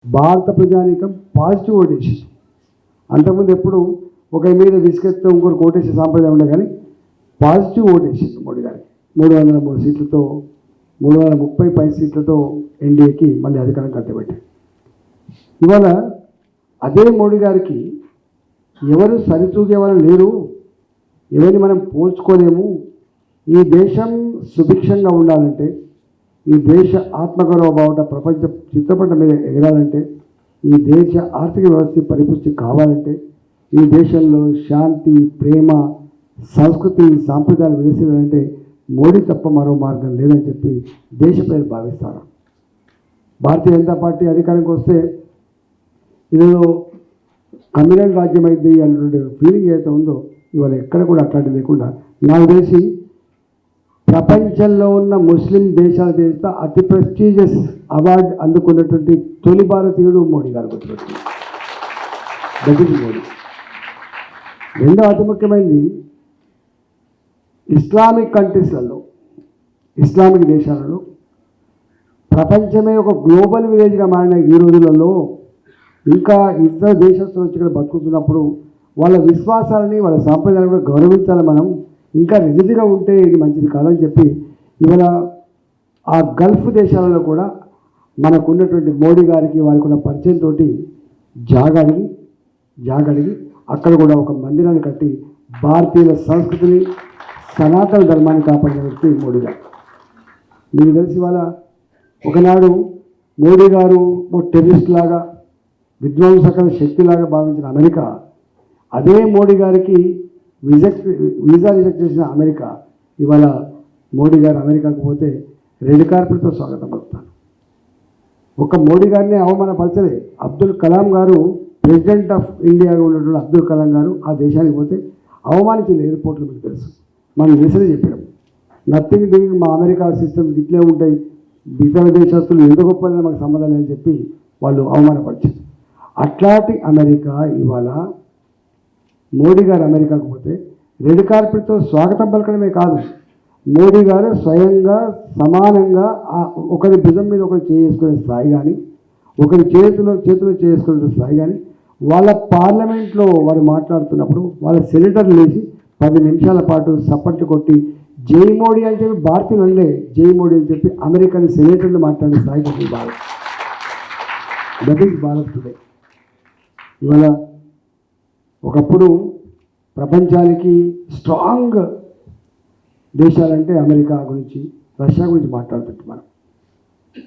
భారత ప్రజానీకం పాజిటివ్ ఓటేసింది. అంతకుముందు ఎప్పుడు ఒకరి మీద విసుకెత్తే ఇంకొకరు ఓటేసే సాంప్రదాయం ఉండే, కానీ పాజిటివ్ ఓటేసింది మోడీ గారికి. 303 సీట్లతో 330 సీట్లతో ఎన్డీఏకి మళ్ళీ అధికారం కట్టబెట్టారు. ఇవాళ అదే మోడీ గారికి ఎవరు సరితూగే వాళ్ళు లేరు, ఎవరిని మనం పోల్చుకోలేము. ఈ దేశం సుభిక్షంగా ఉండాలంటే, ఈ దేశ ఆత్మగౌరవ బావుట ప్రపంచ చిత్రపటం మీద ఎగరాలంటే, ఈ దేశ ఆర్థిక వ్యవస్థ పరిపుష్టి కావాలంటే, ఈ దేశంలో శాంతి, ప్రేమ, సంస్కృతి, సాంప్రదాయాలు విలసిల్లాలంటే మోడీ తప్ప మరో మార్గం లేదని చెప్పి దేశ ప్రజలు భావిస్తారు. భారతీయ జనతా పార్టీ అధికారానికి వస్తే ఇదేదో కమ్యూనల్ రాజ్యం అయింది అన్నటువంటి ఫీలింగ్ ఏదైతే ఉందో ఇవాళ ఎక్కడ కూడా అట్లాంటి లేకుండా, నాకు తెలిసి ప్రపంచంలో ఉన్న ముస్లిం దేశాల దేశ అతి ప్రెస్టీజియస్ అవార్డు అందుకున్నటువంటి తొలి భారతీయుడు మోడీ గారు గుర్తుపెట్టింది. That is Modi. రెండో అతి ముఖ్యమైనది, ఇస్లామిక్ కంట్రీస్లలో, ఇస్లామిక్ దేశాలలో ప్రపంచమే ఒక గ్లోబల్ విలేజ్గా మారిన ఈ రోజులలో ఇంకా ఇతర దేశస్తులు వచ్చి ఇక్కడ బతుకుతున్నప్పుడు వాళ్ళ విశ్వాసాలని, వాళ్ళ సాంప్రదాయాలను కూడా గౌరవించాలి. మనం ఇంకా రిజిడ్గా ఉంటే ఇది మంచిది కాదని చెప్పి ఇవాళ ఆ గల్ఫ్ దేశాలలో కూడా మనకున్నటువంటి మోడీ గారికి వారికి ఉన్న పరిచయంతో జాగడిగి అక్కడ కూడా ఒక మందిరాన్ని కట్టి భారతీయుల సంస్కృతిని, సనాతన ధర్మాన్ని కాపాడిన వ్యక్తి మోడీ గారు. మీకు తెలిసి ఇవాళ ఒకనాడు మోడీ గారు టెర్రరిస్ట్ లాగా, విధ్వంసకర శక్తిలాగా భావించిన అమెరికా, అదే మోడీ గారికి వీసా రిజెక్ట్ చేసిన అమెరికా ఇవాళ మోడీ గారు అమెరికాకు పోతే రెడ్ కార్పెట్తో స్వాగతం పలుకుతాను. ఒక మోడీ గారిని అవమానపరచలే. అబ్దుల్ కలాం గారు, ప్రెసిడెంట్ ఆఫ్ ఇండియాగా ఉన్నటువంటి అబ్దుల్ కలాం గారు ఆ దేశానికి పోతే అవమానించిన ఎయిర్పోర్ట్లు మీకు తెలుసు. మనం నిరసన చెప్పాం, నథింగ్ డూయింగ్, మా అమెరికా సిస్టమ్స్ ఇట్లే ఉంటాయి, ఇతర దేశస్తులు ఎంత గొప్పదని మాకు సంబంధం లేదని చెప్పి వాళ్ళు అవమానపరిచారు. అట్లాంటి అమెరికా ఇవాళ మోడీ గారు అమెరికాకు పోతే రెడ్ కార్పెట్తో స్వాగతం పలకడమే కాదు, మోడీ గారు స్వయంగా సమానంగా ఒకరి భుజం మీద ఒకరు చేసుకునే స్థాయి కానీ, ఒకరి చేతిలో చేసుకునే స్థాయి కానీ, వాళ్ళ పార్లమెంట్లో వారు మాట్లాడుతున్నప్పుడు వాళ్ళ సెనేటర్లు లేచి 10 నిమిషాల పాటు సప్పట్లు కొట్టి జై మోడీ అని చెప్పి భారతీయులు అనలే, జై మోడీ అని చెప్పి అమెరికన్ సెనేటర్లు మాట్లాడే స్థాయి కొట్టి Bharat. That is Bharat today. ఇవాళ ఒకప్పుడు ప్రపంచానికి స్ట్రాంగ్ దేశాలంటే అమెరికా గురించి, రష్యా గురించి మాట్లాడుతుంటాం మనం.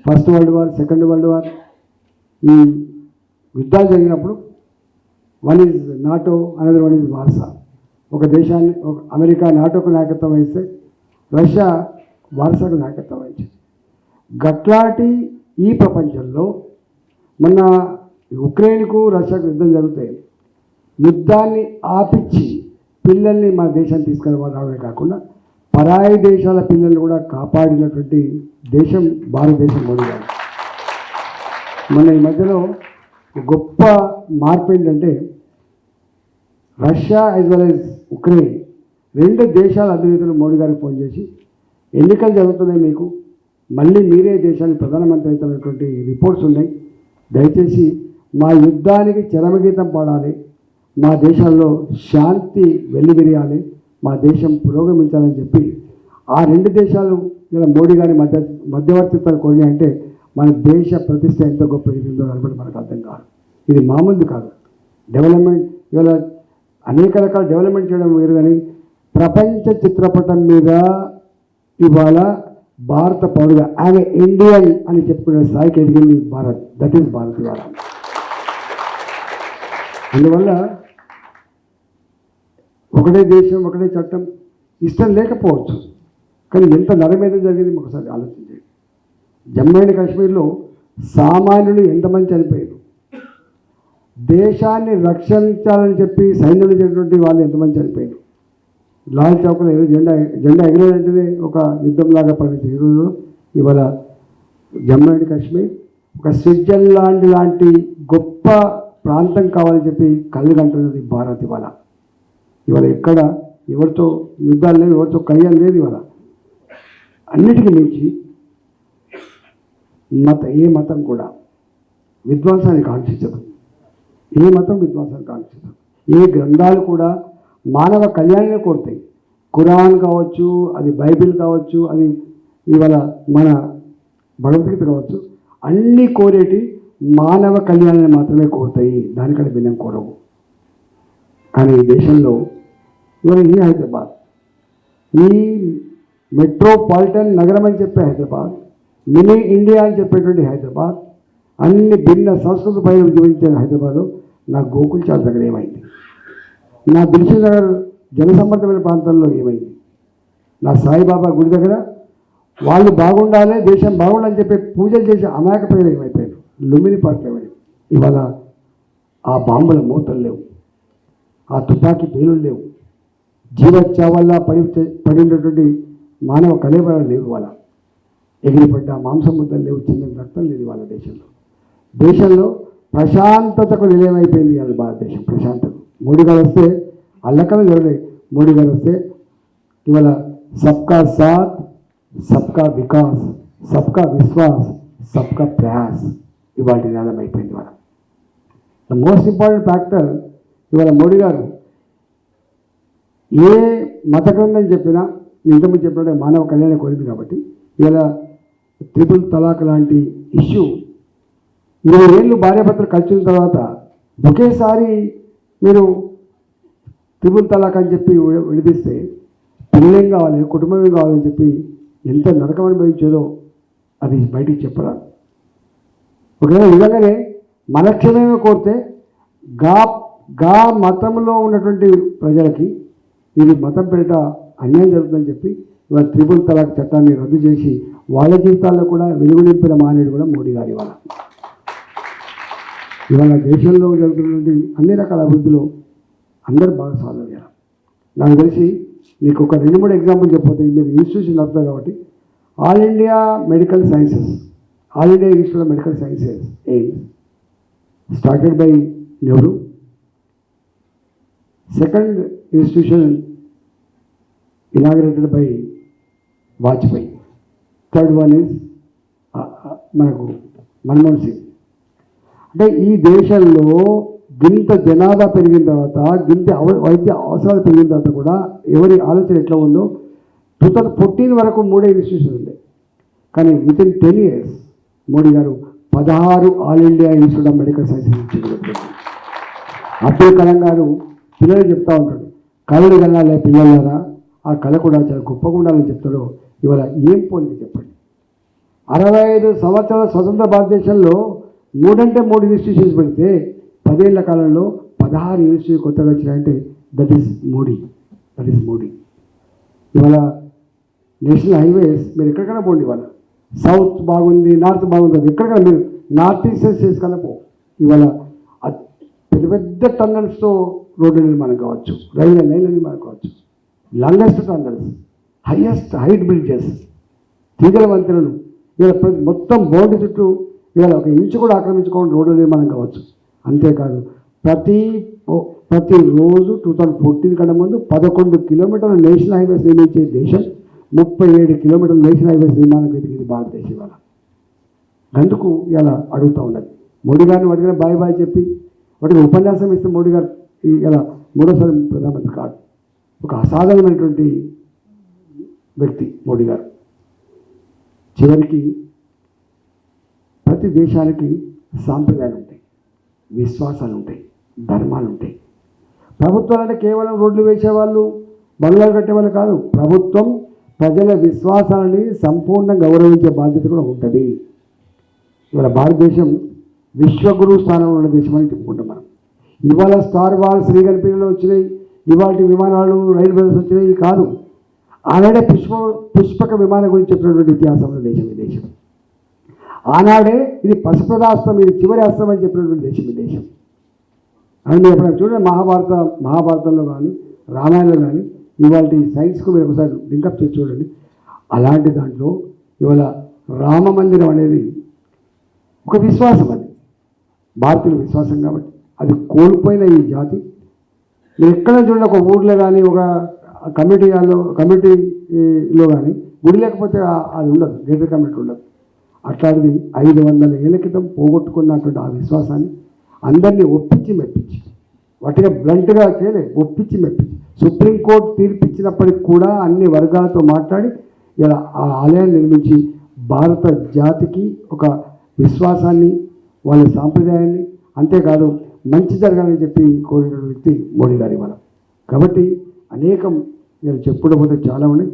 First world war, second world war, ఈ యుద్ధాలు జరిగినప్పుడు one is NATO, another one is Warsaw. ఒక దేశాన్ని అమెరికా నాటోకు నాయకత్వం వహిస్తే రష్యా వార్సాకు నాయకత్వం వహించింది. గట్లాంటి ఈ ప్రపంచంలో మొన్న ఉక్రెయిన్కు రష్యాకు యుద్ధం జరుగుతాయి. యుద్ధాన్ని ఆపిచ్చి పిల్లల్ని మన దేశాన్ని తీసుకురావడమే కాకుండా పరాయి దేశాల పిల్లల్ని కూడా కాపాడినటువంటి దేశం భారతదేశం. మోడీ గారు మన ఈ మధ్యలో గొప్ప మార్పు ఏంటంటే, Russia as well as Ukraine రెండు దేశాల అధినేతలు మోడీ గారికి ఫోన్ చేసి, ఎన్నికలు జరుగుతున్నాయి, మీకు మళ్ళీ మీరే దేశానికి ప్రధానమంత్రి అవుతున్నటువంటి రిపోర్ట్స్ ఉన్నాయి, దయచేసి మా యుద్ధానికి చరమగీతం పాడాలి, మా దేశాల్లో శాంతి వెల్లివిరియాలి, మా దేశం పురోగమించాలని చెప్పి ఆ రెండు దేశాలు ఇలా మోడీ గారి మధ్యవర్తిత్వాలు కొన్ని అంటే మన దేశ ప్రతిష్ట ఎంత గొప్ప రీతిలో కనబడి మనకు అర్థం కాదు. ఇది మామూలు కాదు. డెవలప్మెంట్ ఇవాళ అనేక రకాల డెవలప్మెంట్ చేయడం వేరు, కానీ ప్రపంచ చిత్రపటం మీద ఇవాళ భారత పౌరుగా ఆమె ఇండియన్ అని చెప్పుకునే స్థాయికి ఎదిగింది భారత్. దట్ ఈస్ భారత్ ఇవాళ. అందువల్ల ఒకటే దేశం, ఒకటే చట్టం ఇష్టం లేకపోవచ్చు, కానీ ఎంత నరమేద జరిగింది ఒకసారి ఆలోచించండి. జమ్మూ అండ్ కాశ్మీర్లో సామాన్యులు ఎంతమంది చనిపోయారు, దేశాన్ని రక్షించాలని చెప్పి సైన్యంలో చేసినటువంటి వాళ్ళు ఎంతమంది చనిపోయారు. లాల్ చౌక్లో ఏదో జెండా ఎగరేదంటేనే ఒక యుద్ధంలాగా పరిగణించారు. ఈరోజు ఇవాళ జమ్మూ అండ్ కాశ్మీర్ ఒక స్విట్జర్లాండ్ లాంటి గొప్ప ప్రాంతం కావాలని చెప్పి కళ్ళు కంటున్నది భారత్. ఇవాళ ఎక్కడ ఎవరితో యుద్ధాలు లేవు, ఎవరితో కయ్యాలు లేదు. ఇవాళ అన్నిటికీ మించి ఏ మతం కూడా విధ్వంసాన్ని కాంక్షించదు. ఏ మతం విధ్వంసాన్ని కాంక్షించదు. ఏ గ్రంథాలు కూడా మానవ కళ్యాణాన్ని కోరుతాయి. ఖురాన్ కావచ్చు, అది బైబిల్ కావచ్చు, అది ఇవాళ మన భగవద్గీత కావచ్చు, అన్నీ కోరేటి మానవ కళ్యాణాన్ని మాత్రమే కోరుతాయి, దానికంటే భిన్నం కోరవు. కానీ ఈ దేశంలో ఇవాళ ఈ హైదరాబాద్, ఈ మెట్రోపాలిటన్ నగరం అని చెప్పే హైదరాబాద్, మినీ ఇండియా అని చెప్పేటువంటి హైదరాబాద్, అన్ని భిన్న సంస్కృతి పైన జీవించే హైదరాబాద్లో నా గోకుల్ చాట్ దగ్గర ఏమైంది, నా దిల్షుక్ నగర్ జనసమ్మర్దమైన ప్రాంతంలో ఏమైంది, నా సాయిబాబా గుడి దగ్గర వాళ్ళు బాగుండాలి, దేశం బాగుండాలని చెప్పి పూజలు చేసే అమాయక ప్రజలు ఏమైపోయారు, లుంబిని పార్క్ ఏమైంది. ఇవాళ ఆ బాంబుల మూతలు లేవు, ఆ తుపాకీ పేలులు లేవు, జీవచ్చావల్లా పడినటువంటి మానవ కలేబరాలు లేవు. ఇవాళ ఎగిరిపడ్డ మాంసం ముద్దలు లేవు, చిన్న రక్తం లేదు ఇవాళ దేశంలో ప్రశాంతతకు నిలయమైపోయింది ఇవాళ భారతదేశం. ప్రశాంతత మోడీ గారు వస్తే అల్లకలు జరగలేదు. మోడీ గారు వస్తే ఇవాళ సబ్కా సాత్, సబ్కా వికాస్, సబ్కా విశ్వాస్, సబ్కా ప్రయాస్ ఇవాళ నినాదం అయిపోయింది. ఇవాళ ద మోస్ట్ ఇంపార్టెంట్ ఫ్యాక్టర్ ఇవాళ మోడీ గారు ఏ మత గ్రంథం చెప్పినా ఇంతకుముందు చెప్పినట్టు మానవ కళ్యాణం కోరింది. కాబట్టి ఇలా ట్రిపుల్ తలాక్ లాంటి ఇష్యూ 20 ఏళ్ళు భార్యాభర్తలు కలిసిన తర్వాత ఒకేసారి మీరు ట్రిపుల్ తలాక్ అని చెప్పి విడిపిస్తే పిల్లలేం కావాలి, కుటుంబం కావాలని చెప్పి ఎంత నరకం అనుభవించేదో అది బయటికి చెప్పరా. ఒకవేళ నిజంగానే మనక్షేమేమో కోరితే గా మతంలో ఉన్నటువంటి ప్రజలకి ఇది మతం పేరిట అన్యాయం జరుగుతుందని చెప్పి ఇవాళ ట్రిపుల్ తలాక్ చట్టాన్ని రద్దు చేసి వాళ్ళ జీవితాల్లో కూడా వెలుగు నింపిన మానేడు కూడా మోడీ గారు. ఇవాళ దేశంలో జరుగుతున్నటువంటి అన్ని రకాల అభివృద్ధిలో అందరూ భాగస్వామ్యం అయ్యారు. నాకు తెలిసి మీకు ఒక 2-3 ఎగ్జాంపుల్ చెప్పితే మీరు ఇన్స్టిట్యూషన్ నడుపుతారు కాబట్టి all India medical sciences, all India institute of medical sciences AIIMS started by Nehru. Second institution inaugurated by Vajpayee. Third one is మనకు మన్మోహన్ సింగ్. అంటే ఈ దేశంలో గింత జనాభా పెరిగిన తర్వాత, గింత వైద్య అవసరాలు పెరిగిన తర్వాత కూడా ఎవరి ఆలోచన ఎట్లా ఉందో 2014 వరకు 3 ఇన్స్టిట్యూషన్ ఉండే. కానీ వితిన్ 10 years మోడీ గారు 16 all India institute of medical sciences ఇచ్చి అబ్దుల్ కలాం గారు పిల్లలు చెప్తా ఉంటాడు, కళలు కనాలే పిల్లలారా, ఆ కళ కూడా చాలా గొప్పగా ఉండాలని చెప్తాడు. ఇవాళ ఏం పోలిక చెప్పండి. 65 సంవత్సరాల స్వతంత్ర భారతదేశంలో 3 ఇన్స్టిట్యూషన్స్ పెడితే 10 ఏళ్ల కాలంలో 16 ఇన్స్టిట్యూట్ కొత్తగా వచ్చినాయంటే దట్ ఈస్ మోడీ. ఇవాళ నేషనల్ హైవేస్ మీరు ఎక్కడికైనా పోండి, ఇవాళ సౌత్ బాగుంది, నార్త్ బాగుంది, అది ఎక్కడికైనా మీరు నార్త్ ఈస్ట్ చేసుకన్నా పో. ఇవాళ పెద్ద టన్నల్స్తో రోడ్డు నిర్మాణం కావచ్చు, రైల్వే లైన్ నిర్మాణం కావచ్చు, లాంగెస్ట్ టన్నల్స్, హైట్ బ్రిడ్జెస్, తీగల వంతెనలు, ఇవాళ మొత్తం బౌండరీ చుట్టూ ఇవాళ 1 ఇంచు కూడా ఆక్రమించుకోవడం రోడ్డు నిర్మాణం కావచ్చు. అంతేకాదు ప్రతిరోజు 2014 కన్నా ముందు 11 కిలోమీటర్ల నేషనల్ హైవేస్ నిర్మించే దేశం 37 కిలోమీటర్ల నేషనల్ హైవేస్ నిర్మాణం వెతికింది భారతదేశం. ఇవాళ అందుకు ఇలా అడుగుతూ ఉన్నది. మోడీ గారిని అడిగిన బాయ్ చెప్పి వాటికి ఉపన్యాసం ఇస్తే మోడీ గారు ఇలా 3వ ప్రధానమంత్రి కాదు. ఒక అసాధారణమైనటువంటి వ్యక్తి మోడీ గారు. చివరికి ప్రతి దేశానికి సాంప్రదాయాలు ఉంటాయి, విశ్వాసాలు ఉంటాయి, ధర్మాలు ఉంటాయి. ప్రభుత్వాలు అంటే కేవలం రోడ్లు వేసేవాళ్ళు, బంగ్లాలు కట్టేవాళ్ళు కాదు. ప్రభుత్వం ప్రజల విశ్వాసాలని సంపూర్ణంగా గౌరవించే బాధ్యత కూడా ఉంటుంది. ఇవాళ భారతదేశం విశ్వగురు స్థానంలో ఉన్న దేశం అని చెప్పుకుంటాం మనం. ఇవాళ స్టార్ వార్స్ శ్రీగణపీఠంలో వచ్చినాయి, ఇవాళ విమానాలు రైలు బస్సు వచ్చినాయి కాదు. ఆనాడే పుష్పక విమానం గురించి చెప్పినటువంటి ఇతిహాసంలో దేశం ఈ దేశం. ఆనాడే ఇది పశుప్రదాస్త్రం, ఇది చివరి అస్త్రం అని చెప్పినటువంటి దేశం ఈ దేశం. అని ఎప్పుడైనా చూడండి, మహాభారతంలో కానీ రామాయణంలో కానీ ఇవాళ సైన్స్కు మీరు ఒకసారి లింకప్ చేసి చూడండి. అలాంటి దాంట్లో ఇవాళ రామ మందిరం అనేది ఒక విశ్వాసం, అది భారతీయుల విశ్వాసం. కాబట్టి అది కోల్పోయిన ఈ జాతి మీరు ఎక్కడ చూడండి, ఒక ఊర్లో కానీ ఒక కమ్యూనిటీలో కానీ గుడి లేకపోతే అది ఉండదు, గ్రేటర్ కమ్యూనిటీ ఉండదు. అట్లాంటిది 500 ఏళ్ల క్రితం పోగొట్టుకున్నటువంటి ఆ విశ్వాసాన్ని అందరినీ ఒప్పించి మెప్పించి, వాటిగా బ్లంట్గా చేయలేదు, ఒప్పించి మెప్పించి సుప్రీంకోర్టు తీర్పు ఇచ్చినప్పటికి కూడా అన్ని వర్గాలతో మాట్లాడి ఇలా ఆ ఆలయాన్ని నిర్మించి భారత జాతికి ఒక విశ్వాసాన్ని, వాళ్ళ సాంప్రదాయాన్ని, అంతేకాదు మంచి జరగాలని చెప్పి కోరిన వ్యక్తి మోడీ గారి మనం. కాబట్టి అనేకం నేను చెప్పుకుంటూ పోతే చాలా ఉన్నాయి.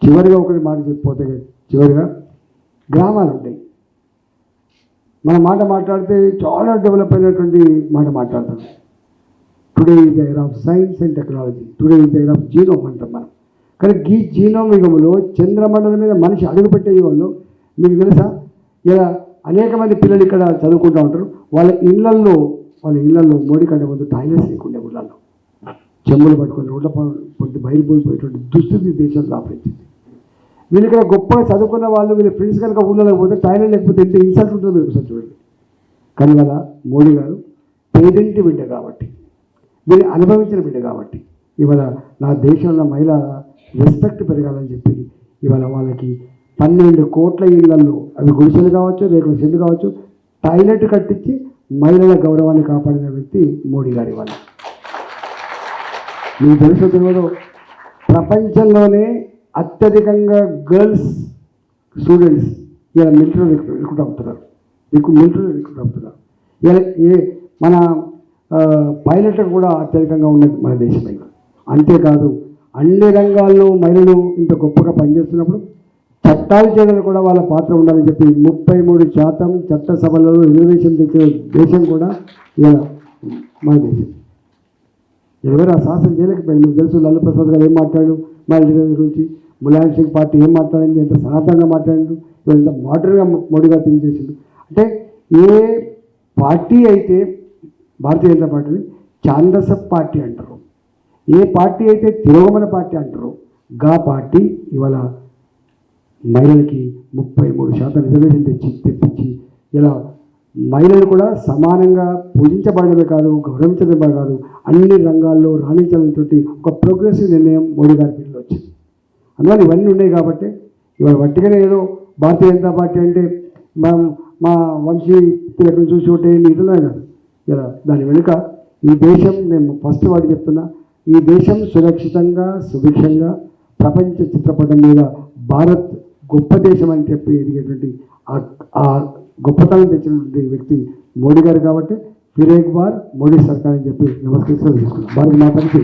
చివరిగా ఒకటి మాట చెప్పిపోతే చివరిగా గ్రామాలు ఉంటాయి. మన మాట మాట్లాడితే చాలా డెవలప్ అయినటువంటి మాట మాట్లాడతాం. Today is the era of science and technology, today is the era of genome అంటాం మనం. కానీ ఈ జీనోమ్ యుగంలో చంద్రమండలం మీద మనిషి అడుగుపెట్టే యుగంలో మీకు తెలుసా, ఇలా అనేక మంది పిల్లలు ఇక్కడ చదువుకుంటూ ఉంటారు. వాళ్ళ ఇళ్లల్లో మోడీ కంటే ముందు టాయిలెట్స్ లేకుండే ఊళ్ళల్లో చెంబులు పట్టుకొని రోడ్ల పొంటి బయలుపోయిపోయేటువంటి దుస్థితి దేశంలో దాపరించింది. వీళ్ళు ఇక్కడ గొప్పగా చదువుకున్న వాళ్ళు వీళ్ళ ఫ్రెండ్స్ కనుక ఊళ్ళలోకి పోతే టాయిలెట్ లేకపోతే ఎంత ఇన్సల్ట్ ఉంటుందో మీరు ఒకసారి చూడండి. కానీ ఇవాళ మోడీ గారు పేదింటి బిడ్డ కాబట్టి, వీళ్ళు అనుభవించిన బిడ్డ కాబట్టి ఇవాళ నా దేశంలో మహిళల రెస్పెక్ట్ పెరగాలని చెప్పి ఇవాళ వాళ్ళకి 12 కోట్ల ఇళ్లలో, అవి గుడిసెలు కావచ్చు, రేకుల షెడ్లు కావచ్చు, టాయిలెట్ కట్టించి మహిళల గౌరవాన్ని కాపాడిన వ్యక్తి మోడీ గారి వల్ల. మీకు తెలుసో తెలియదో, ప్రపంచంలోనే అత్యధికంగా గర్ల్స్ స్టూడెంట్స్ ఇలా మిలిటరీ రిక్రూట్ అవుతున్నారు. ఇలా మన పైలట్లకు కూడా అత్యధికంగా ఉన్నది మన దేశమే. అంతేకాదు అన్ని రంగాల్లో మహిళలు ఇంత గొప్పగా పనిచేస్తున్నప్పుడు చట్టాలు చేయడంలో కూడా వాళ్ళ పాత్ర ఉండాలని చెప్పి 33% చట్టసభలలో రిజర్వేషన్ తెచ్చిన దేశం కూడా ఇలా మన దేశం. ఎవరు ఆ శాసనం చేయలేకపోయింది. మీకు తెలుసు లాలూ ప్రసాద్ గారు ఏం మాట్లాడు మహిళల రిజర్వేషన్ గురించి, ములాయం సింగ్ పార్టీ ఏం మాట్లాడింది, ఎంత సనాతనంగా మాట్లాడిండు, ఇవాళ ఎంత మోడర్న్గా మోడీ గారు థింక్ చేసిండు. అంటే ఏ పార్టీ అయితే భారతీయ జనతా పార్టీని ఛాందస పార్టీ అంటారు, ఏ పార్టీ అయితే తిరోగమన పార్టీ అంటారో గా పార్టీ ఇవాళ మహిళలకి 33% రిజర్వేషన్ తెప్పించి ఇలా మహిళలు కూడా సమానంగా పూజించబడమే కాదు, గౌరవించడమే కాదు, అన్ని రంగాల్లో రాణించాలనేటువంటి ఒక ప్రోగ్రెసివ్ నిర్ణయం మోడీ గారి పీరియడ్లో వచ్చింది. అందువల్ల ఇవన్నీ ఉన్నాయి కాబట్టి ఇవాళ వట్టిగానే ఏదో భారతీయ జనతా పార్టీ అంటే మా వంశీ తిలకం చూసి ఒకటి ఇట్లా కాదు. ఇలా దాని వెనుక ఈ దేశం, నేను ఫస్ట్ వాటి చెప్తున్నా, ఈ దేశం సురక్షితంగా సుభిక్షంగా ప్రపంచ చిత్రపటం మీద భారత్ గొప్ప దేశం అని చెప్పి ఎదిగేటువంటి ఆ గొప్పతనం తెచ్చినటువంటి వ్యక్తి మోడీ గారు. కాబట్టి ఫిర్ ఏక్ బార్ మోడీ సర్కార్ అని చెప్పి నమస్కరిస్తూ తీసుకున్నాం. భారత మాతకి